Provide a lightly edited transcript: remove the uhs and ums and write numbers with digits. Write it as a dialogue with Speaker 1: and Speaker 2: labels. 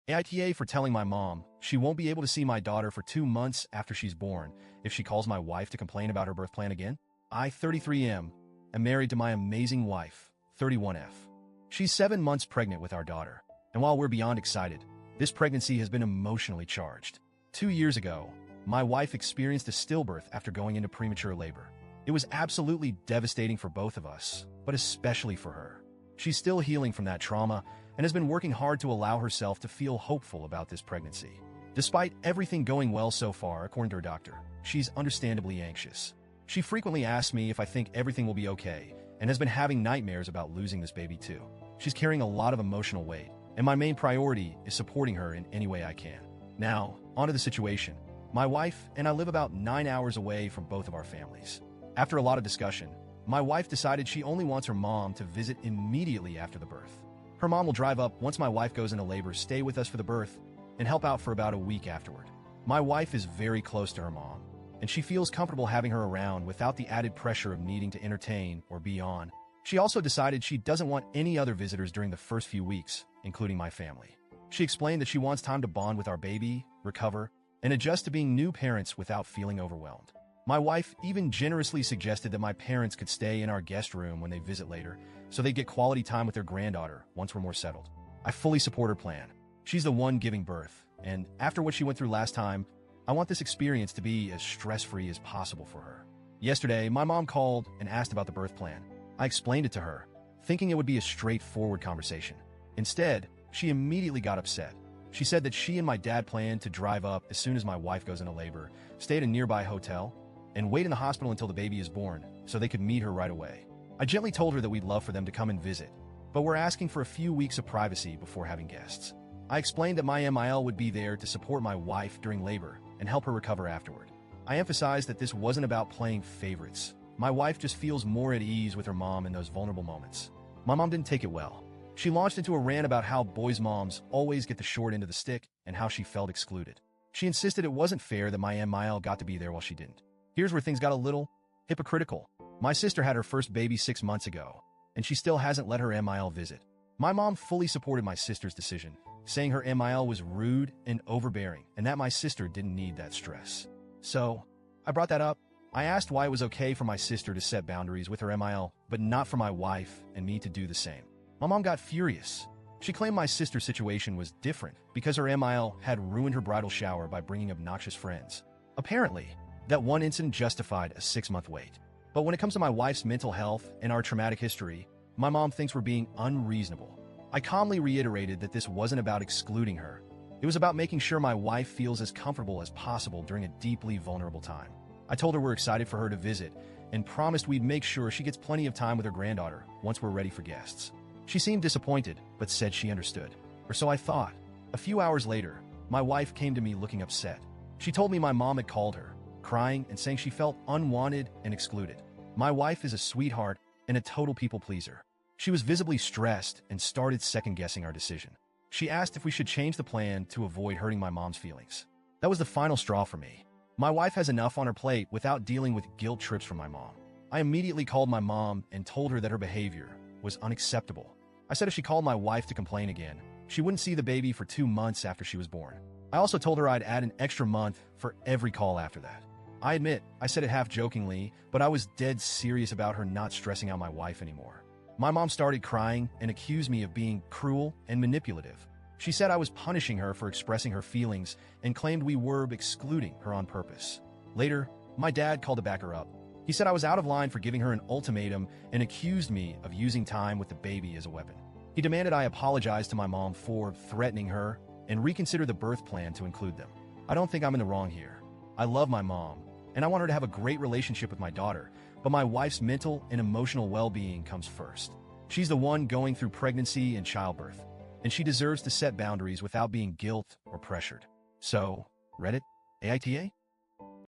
Speaker 1: AITA for telling my mom she won't be able to see my daughter for 2 months after she's born if she calls my wife to complain about her birth plan again. I, 33M, am married to my amazing wife, 31F. She's 7 months pregnant with our daughter, and while we're beyond excited, this pregnancy has been emotionally charged. 2 years ago, my wife experienced a stillbirth after going into premature labor. It was absolutely devastating for both of us, but especially for her. She's still healing from that trauma and has been working hard to allow herself to feel hopeful about this pregnancy. Despite everything going well so far, according to her doctor, she's understandably anxious. She frequently asks me if I think everything will be okay and has been having nightmares about losing this baby too. She's carrying a lot of emotional weight, and my main priority is supporting her in any way I can. Now, onto the situation. My wife and I live about 9 hours away from both of our families. After a lot of discussion, my wife decided she only wants her mom to visit immediately after the birth. Her mom will drive up once my wife goes into labor, stay with us for the birth, and help out for about a week afterward. My wife is very close to her mom, and she feels comfortable having her around without the added pressure of needing to entertain or be on. She also decided she doesn't want any other visitors during the first few weeks, including my family. She explained that she wants time to bond with our baby, recover, and adjust to being new parents without feeling overwhelmed. My wife even generously suggested that my parents could stay in our guest room when they visit later, so they'd get quality time with their granddaughter once we're more settled. I fully support her plan. She's the one giving birth, and after what she went through last time, I want this experience to be as stress-free as possible for her. Yesterday, my mom called and asked about the birth plan. I explained it to her, thinking it would be a straightforward conversation. Instead, she immediately got upset. She said that she and my dad planned to drive up as soon as my wife goes into labor, stay at a nearby hotel, and wait in the hospital until the baby is born so they could meet her right away. I gently told her that we'd love for them to come and visit, but we're asking for a few weeks of privacy before having guests. I explained that my MIL would be there to support my wife during labor and help her recover afterward. I emphasized that this wasn't about playing favorites. My wife just feels more at ease with her mom in those vulnerable moments. My mom didn't take it well. She launched into a rant about how boys' moms always get the short end of the stick and how she felt excluded. She insisted it wasn't fair that my MIL got to be there while she didn't. Here's where things got a little hypocritical. My sister had her first baby 6 months ago, and she still hasn't let her MIL visit. My mom fully supported my sister's decision, saying her MIL was rude and overbearing, and that my sister didn't need that stress. So, I brought that up. I asked why it was okay for my sister to set boundaries with her MIL, but not for my wife and me to do the same. My mom got furious. She claimed my sister's situation was different because her MIL had ruined her bridal shower by bringing obnoxious friends. Apparently, that one incident justified a 6-month wait. But when it comes to my wife's mental health and our traumatic history, my mom thinks we're being unreasonable. I calmly reiterated that this wasn't about excluding her. It was about making sure my wife feels as comfortable as possible during a deeply vulnerable time. I told her we're excited for her to visit and promised we'd make sure she gets plenty of time with her granddaughter once we're ready for guests. She seemed disappointed, but said she understood. Or so I thought. A few hours later, my wife came to me looking upset. She told me my mom had called her, crying and saying she felt unwanted and excluded. My wife is a sweetheart and a total people pleaser. She was visibly stressed and started second-guessing our decision. She asked if we should change the plan to avoid hurting my mom's feelings. That was the final straw for me. My wife has enough on her plate without dealing with guilt trips from my mom. I immediately called my mom and told her that her behavior was unacceptable. I said if she called my wife to complain again, she wouldn't see the baby for 2 months after she was born. I also told her I'd add an extra month for every call after that. I admit, I said it half jokingly, but I was dead serious about her not stressing out my wife anymore. My mom started crying and accused me of being cruel and manipulative. She said I was punishing her for expressing her feelings and claimed we were excluding her on purpose. Later, my dad called to back her up. He said I was out of line for giving her an ultimatum and accused me of using time with the baby as a weapon. He demanded I apologize to my mom for threatening her and reconsider the birth plan to include them. I don't think I'm in the wrong here. I love my mom, and I want her to have a great relationship with my daughter, but my wife's mental and emotional well-being comes first. She's the one going through pregnancy and childbirth, and she deserves to set boundaries without being guilt or pressured. So, Reddit, AITA?